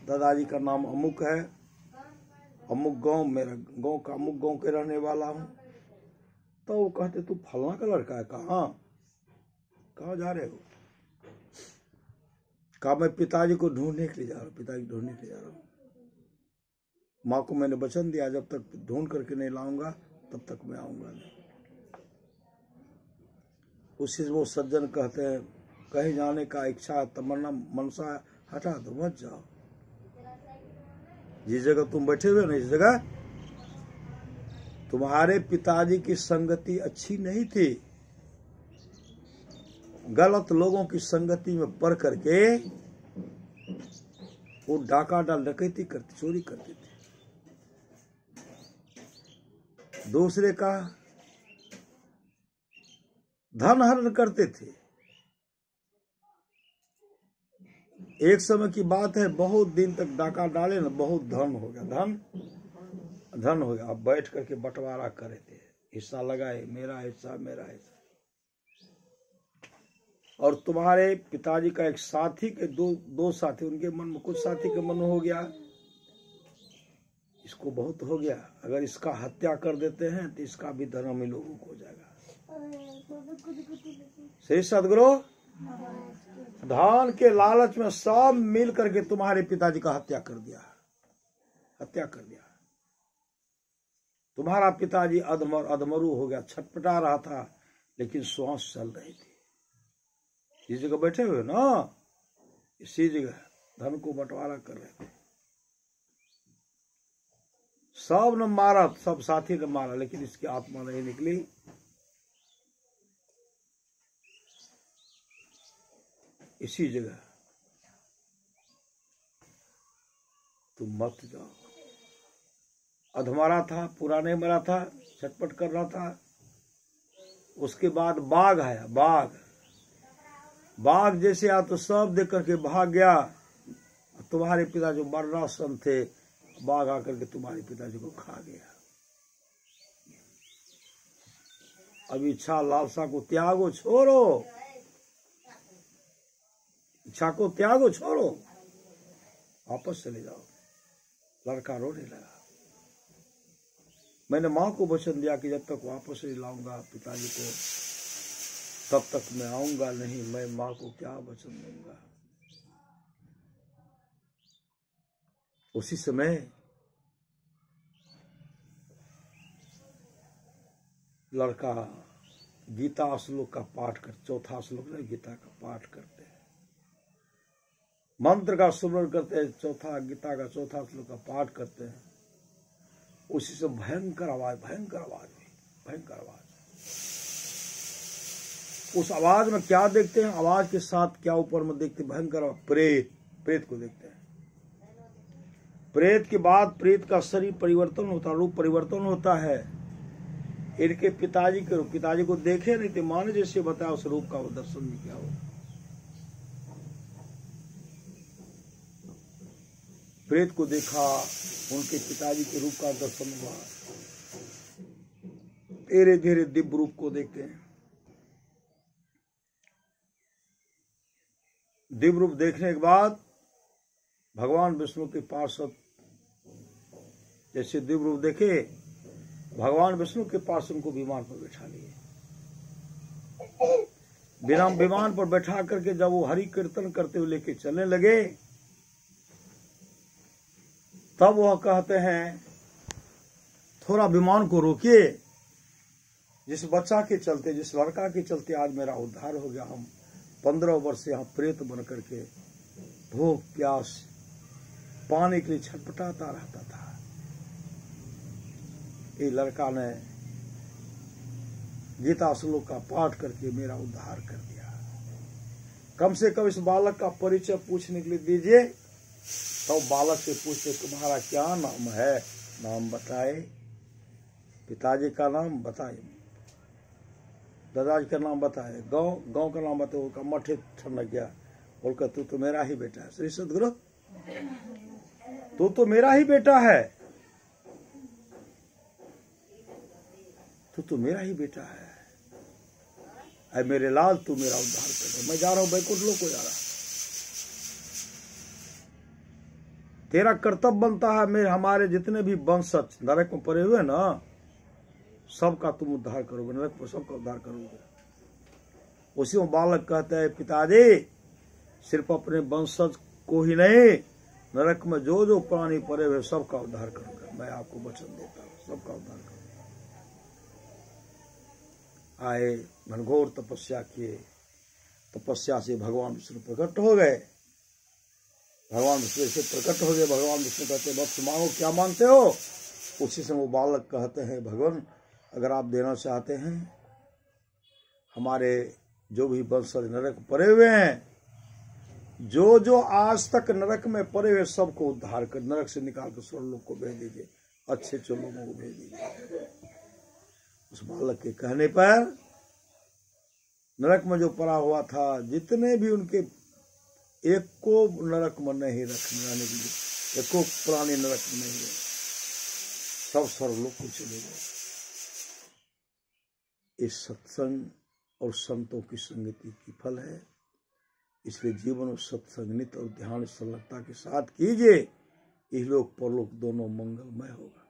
दादाजी का नाम अमुक है, अमुक गांव, मेरा गांव का अमुक गांव के रहने वाला हूँ। तो वो कहते, तू फलना का लड़का है? कहाँ जा रहे हो? कहा मैं पिताजी को ढूंढने के लिए जा रहा हूँ, पिताजी ढूंढने के लिए जा रहा हूँ। माँ को मैंने वचन दिया, जब तक ढूंढ करके नहीं लाऊंगा तब तक मैं आऊंगा नहीं। उसी वो सज्जन कहते हैं, कहीं जाने का इच्छा तमन्ना मनसा हटा दो, मत जाओ। जिस जगह तुम बैठे हुए ना, इस जगह तुम्हारे पिताजी की संगति अच्छी नहीं थी। गलत लोगों की संगति में पड़ करके वो डाका डाल डकैती करते, चोरी करते थे, दूसरे का धन हरण करते थे। एक समय की बात है, बहुत दिन तक डाका डाले ना, बहुत धन हो गया, धन हो गया। अब बैठ करके बंटवारा करे थे, हिस्सा लगाए, मेरा हिस्सा, मेरा हिस्सा। और तुम्हारे पिताजी का एक साथी के दो साथी, उनके मन में, कुछ साथी के मन में हो गया, इसको बहुत हो गया, अगर इसका हत्या कर देते हैं तो इसका भी धर्म हम लोगों को हो जाएगा। सही सदगुरु, धन के लालच में सब मिल करके तुम्हारे पिताजी का हत्या कर दिया। तुम्हारा पिताजी अधमरू हो गया, छटपटा रहा था, लेकिन श्वास चल रही थी। जिस जगह बैठे हुए ना, इसी जगह धन को बंटवारा कर रहे थे। सब ने मारा, सब साथी ने मारा, लेकिन इसकी आत्मा नहीं निकली। इसी जगह तुम मत जाओ। अधमरा था, पूरा नहीं मरा था, छटपट कर रहा था। उसके बाद बाघ आया, बाघ जैसे आ तो सब देख करके भाग गया। तुम्हारे पिता जो मरणासन थे, बाघ आकर के तुम्हारे पिताजी को खा गया। अब इच्छा लालसा को त्यागो, छोड़ो, इच्छा को त्यागो, छोड़ो, वापस चले जाओ। लड़का रोने लगा। मैंने माँ को वचन दिया कि जब तक वापस नहीं लाऊंगा पिताजी को, तब तक मैं आऊंगा नहीं। मैं माँ को क्या वचन दूंगा। उसी समय लड़का गीता श्लोक का पाठ कर, चौथा श्लोक है गीता का पाठ करते हैं, मंत्र का सुमरण करते हैं, चौथा गीता का चौथा श्लोक का पाठ करते हैं। उसी से भयंकर आवाज उस आवाज में क्या देखते हैं? आवाज के साथ क्या ऊपर में देखते हैं? भयंकर प्रेत, प्रेत को देखते हैं। प्रेत के बाद प्रेत का शरीर परिवर्तन होता, रूप परिवर्तन होता है। इनके पिताजी के रूप, पिताजी को देखे नहीं थे, माने जैसे बताया उस रूप का वो दर्शन भी क्या हो। प्रेत को देखा, उनके पिताजी के रूप का दर्शन हुआ। धीरे धीरे दिव्य रूप को देखते हैं। दिव्य रूप देखने के बाद भगवान विष्णु के पार्षद जैसे दिव्य रूप देखे, भगवान विष्णु के पास उनको विमान पर बैठा लिए। बिना विमान पर बैठा करके जब वो हरि कीर्तन करते हुए लेके चलने लगे, तब वह कहते हैं थोड़ा विमान को रोकिए। जिस बच्चा के चलते, जिस लड़का के चलते आज मेरा उद्धार हो गया, हम 15 वर्ष से यहाँ प्रेत बन करके भूख प्यास पाने के लिए छटपटाता रहता था। ये लड़का ने गीता श्लोक का पाठ करके मेरा उद्धार कर दिया। कम से कम इस बालक का परिचय पूछने के लिए दीजिए। तो बालक से पूछते तुम्हारा क्या नाम है? नाम बताए, पिताजी का नाम बताए, दादाजी का नाम बताए, गांव का नाम बताए। उसका मठे ठंडक गया, बोलकर तू तो मेरा ही बेटा है। श्री सदगुरु, तू तो मेरा ही बेटा है, तू तो मेरा ही बेटा है। अरे मेरे लाल, तू मेरा उद्धार कर दे। मैं जा रहा हूं बैकुंठ लोक को जा रहा। तेरा कर्तव्य बनता है, मेरे हमारे जितने भी वंशज नरक में पड़े हुए ना, सबका तुम उद्धार करोगे, नरक पर सबका उद्धार करोगे। उसी में बालक कहता है पिताजी सिर्फ अपने वंशज को ही नहीं, नरक में जो जो प्राणी पड़े हुए सबका उद्धार करूंगा। मैं आपको वचन देता हूँ, सबका उद्धार करूंगा। आए, घनघोर तपस्या किए, तपस्या से भगवान विष्णु प्रकट हो गए। भगवान विष्णु से प्रकट हो गए। भगवान विष्णु कहते वत्स मांगो, क्या मांगते हो? उसी से वो बालक कहते हैं भगवान अगर आप देना चाहते हैं, हमारे जो भी वंशज नरक पड़े हुए हैं, जो जो आज तक नरक में पड़े हुए सबको उद्धार कर नरक से निकाल कर स्वर्गलोक को भेज दीजिए, अच्छे लोगों को भेज दीजिए। उस बालक के कहने पर नरक में जो पड़ा हुआ था, जितने भी उनके एक को नरक में नहीं रहने के लिए, एक को प्राणी नरक में नहीं रहे, सब स्वर्गलोक को चले गए। इस सत्संग और संतों की संगति की फल है। इसलिए जीवन और सत्संग नित्य और ध्यान संलग्नता के साथ कीजिए, इहलोक परलोक दोनों मंगलमय होगा।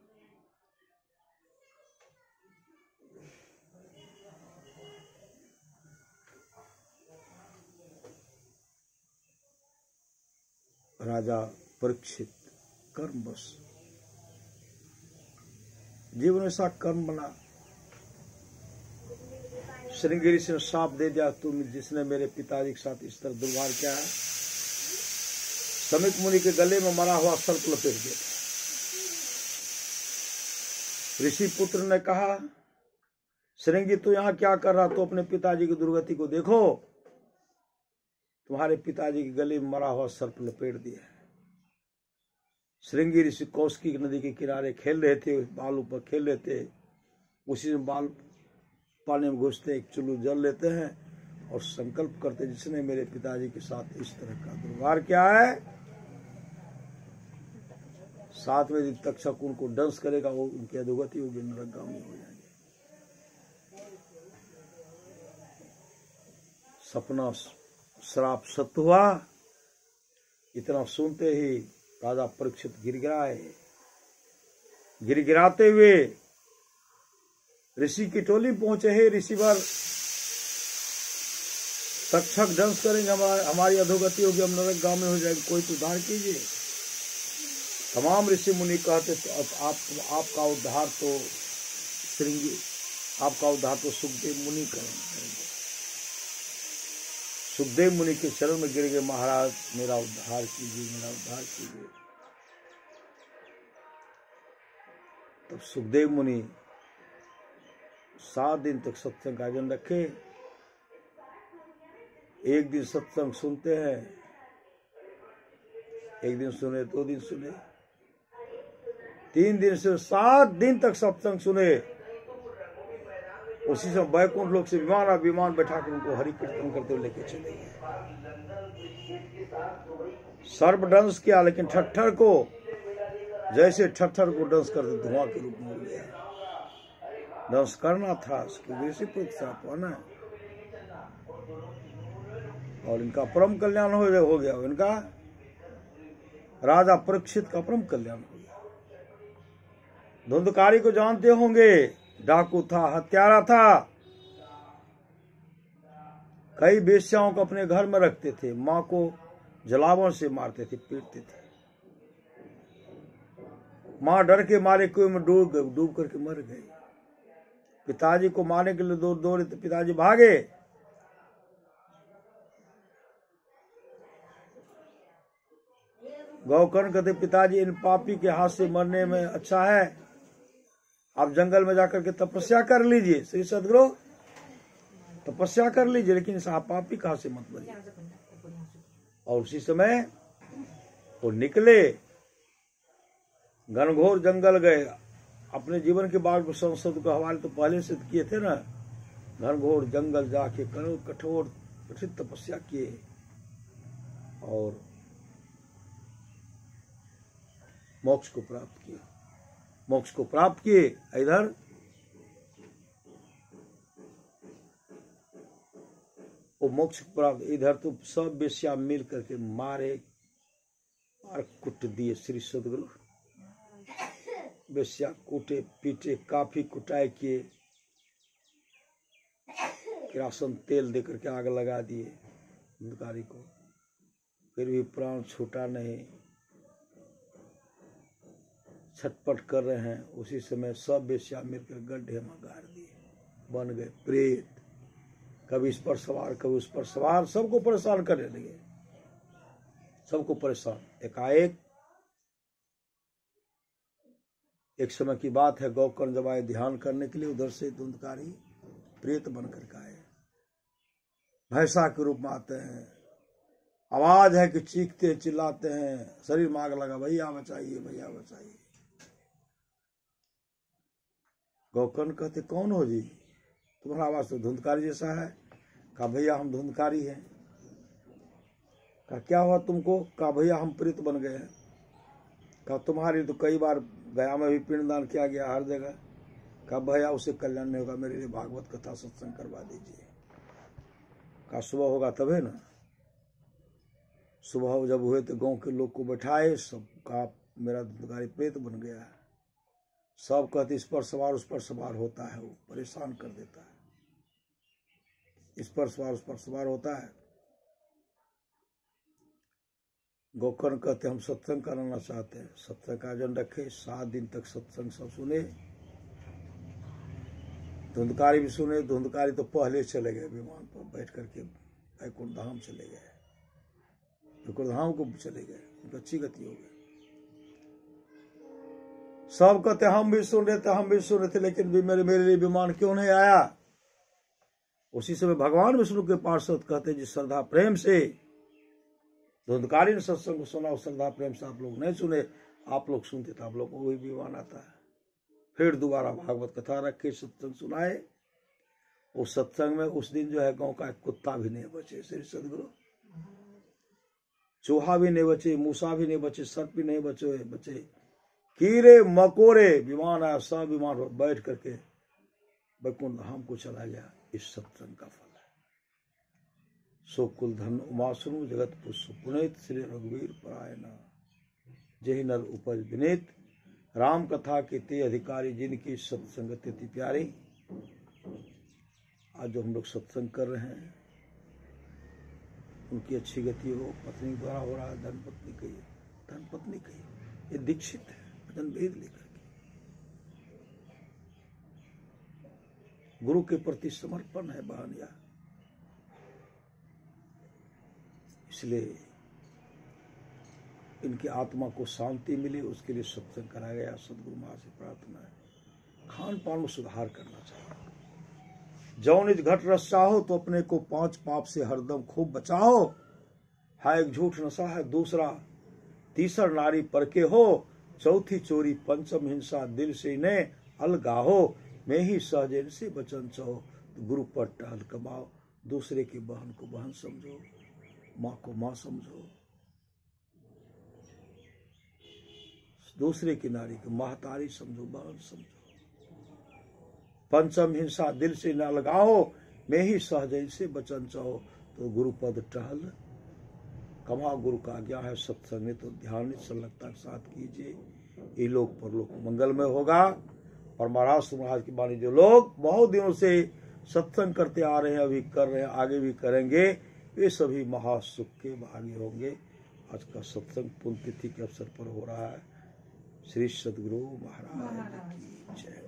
राजा परीक्षित कर्म बस जीवन ऐसा कर्म बना। श्रृंगेरी से साप दे दिया, तुम जिसने मेरे पिताजी के साथ इस तरह दुर्व्यवहार किया है। समीक मुनि के गले में मरा हुआ सर्प लपेट दिया। ऋषि पुत्र ने कहा श्रृंगी तू यहाँ क्या कर रहा? तो अपने पिताजी की दुर्गति को देखो, तुम्हारे पिताजी के गले में मरा हुआ सर्प लपेट दिया है। श्रृंगी ऋषि कौशिकी नदी के किनारे खेल रहे थे, बालू पर खेल रहे थे। उसी में बाल पानी में घुसते एक चुल्लू जल लेते हैं और संकल्प करते जिसने मेरे पिताजी के साथ इस तरह का दुर्व्यवहार किया है, 7वें दिन तक्षक उनको दंश करेगा, वो उनकी अधोगति होगी, नरकगामी हो जाएंगे। सपना श्राप सत्य हुआ। इतना सुनते ही राजा परीक्षित गिड़गिड़ाए। गिड़गिड़ाते हुए ऋषि की टोली पहुंचे। हे ऋषिवर, तक्षक दंश करेंगे, हमारी अधोगति होगी, हम नरकगामी हो जाएंगे, कोई तो उद्धार कीजिए। तमाम ऋषि मुनि कहते तो आपका उद्धार तो श्रृंगी, आपका उद्धार तो सुखदेव मुनि करेंगे। सुखदेव मुनि के चरण में गिर गए, महाराज मेरा उद्धार कीजिए, मेरा उद्धार कीजिए। तब सुखदेव मुनि 7 दिन तक सत्संग का आयोजन रखे। एक दिन सत्संग सुनते हैं, एक दिन सुने, 2 दिन सुने, 3 दिन से 7 दिन तक सत्संग सुने। उसी समय बैकुंठ लोक से विमान बैठा कर उनको हरि कीर्तन करते हुए लेके चले गए। सर्प डांस किया, लेकिन ठट्ठर को जैसे ठट्ठर को डांस करते धुआं के रूप में हो गया। डांस करना था, उसकी ऋषि पुरुष ना, और इनका परम कल्याण हो गया। इनका राजा परीक्षित का परम कल्याण हो गया। धुंधकारी को जानते होंगे, डाकू था, हत्यारा था, कई वेश्याओं को अपने घर में रखते थे, मां को जलावन से मारते थे, पीटते थे। मां डर के मारे कुएं में डूब करके मर गई। पिताजी को मारने के लिए दौड़े तो पिताजी भागे। गौकर्ण कहते, पिताजी इन पापी के हाथ से मरने में अच्छा है, आप जंगल में जाकर के तपस्या कर लीजिए। श्री सदगुरु, तपस्या कर लीजिए, लेकिन इस पापी कहां से मत बनिए। और उसी समय वो निकले, घनघोर जंगल गए। अपने जीवन के बाद संसद को हवाले तो पहले से किए थे ना। घनघोर जंगल जाके कठोर कठिन तपस्या किए और मोक्ष को प्राप्त किए। मोक्ष को प्राप्त किए। इधर वो मोक्ष प्राप्त, इधर तो सब वेश्या मिल करके मारे और कुट दिए। श्री सदगुरु वेश्या कूटे पीटे, काफी कुटाई किए, किरासन तेल देकर के आग लगा दिए धुंधकारी को, फिर भी प्राण छूटा नहीं, छटपट कर रहे हैं। उसी समय सब वेश्या मिलकर गड्ढे में गाड़ दिए, बन गए प्रेत। कभी इस पर सवार, कभी उस पर सवार, सबको परेशान करने लगे, सबको परेशान। एकाएक एक समय की बात है, गौकर्ण जब आए ध्यान करने के लिए, उधर से धुंधकारी प्रेत बनकर के आए। भैंसा के रूप में आते हैं, आवाज है कि चीखते चिल्लाते हैं, शरीर में आग लगा, भैया बचाइए, भैया बचाइए। गौकर्ण कहते, कौन हो जी? तुम्हारा आवाज तो धुंधकारी जैसा है। कहा, भैया हम धुंधकारी हैं। कहा, क्या हुआ तुमको? कहा, भैया हम प्रेत बन गए हैं। कहा, तुम्हारी तो कई बार गया में भी पिंडदान किया गया, हर जगह। कहा, भैया उससे कल्याण नहीं होगा, मेरे लिए भागवत कथा सत्संग करवा दीजिए। कहा, सुबह होगा तबे ना। सुबह जब हुए तो गांव के लोग को बैठाए, सब कहा मेरा धुंधकारी प्रेत बन गया है। सब कहते इस पर सवार उस पर सवार होता है, वो परेशान कर देता है, इस पर सवार उस पर सवार होता है। गौकर्ण कहते हम सत्संग कराना चाहते हैं। सत्संग का आयोजन रखे, 7 दिन तक सत्संग सब सुने। धुंधकारी भी सुने। धुंधकारी तो पहले चले गए, विमान पर बैठ करके बैकुंठ धाम चले गए, बैकुंठ धाम को चले गए, उनकी अच्छी गति हो गई। सब कहते हम भी सुन रहे थे, हम भी सुन रहे थे, लेकिन भी मेरे लिए विमान क्यों नहीं आया? उसी समय भगवान विष्णु के पार्षद कहते जिस श्रद्धा प्रेम से धुंधकारी ने सत्संग को सुना, उस श्रद्धा प्रेम से आप लोग नहीं सुने, आप लोग सुनते तो आप लोग को वही विमान आता है। फिर दोबारा भागवत कथा रखे, सत्संग सुनाए। उस सत्संग में उस दिन जो है गांव का एक कुत्ता भी नहीं बचे। श्री सदगुरु, चूहा भी नहीं बचे, मूसा भी नहीं बचे, सर्प भी नहीं बचे, कीड़े मकोड़े, विमान आया, सब विमान बैठ करके बैकुंठ धाम को चला गया। इस सत्संग का फल है। सो कुल धन उमासुनु जगत पुष्प पुनीत, श्री रघुवीर परायण जय नर उपज विनीत, राम कथा के ते अधिकारी, जिनकी सत्संगति अति प्यारी। आज जो हम लोग सत्संग कर रहे हैं उनकी अच्छी गति हो। पत्नी द्वारा हो रहा है, धन पत्नी कही, ये दीक्षित है भजन भेद लेकर के, गुरु के प्रति समर्पण है बहनिया। इसलिए इनकी आत्मा को शांति मिले, उसके लिए सत्संग कराया गया। सदगुरु महाराज से प्रार्थना है, खान पान में सुधार करना चाहिए। जौनिज घट रस चाहो तो अपने को 5 पाप से हरदम खूब बचाओ। है एक झूठ नशा है दूसरा, तीसर नारी परके हो, चौथी चोरी, पंचम हिंसा, दिल से ने अलगाहो। मैं ही सहज से बचन चाहो, तो गुरु पर टहल कमाओ। दूसरे की बहन को बहन समझो, माँ को माँ समझो, दूसरे की नारी को महतारी समझो, बहन समझो। पंचम हिंसा, दिल से न लगाओ। मैं ही सहज से बचन चाहो, तो गुरु पद टहल कमाओ। गुरु का आज्ञा है सत्संग तो ध्यान संलग्नता के साथ कीजिए, ये लोग परलोक मंगलमय होगा। और महाराज महाराज की वाणी जो लोग बहुत दिनों से सत्संग करते आ रहे हैं, अभी कर रहे हैं, आगे भी करेंगे, वे सभी महासुख के भागी होंगे। आज का सत्संग पुण्यतिथि के अवसर पर हो रहा है। श्री सद्गुरु महाराज की जय।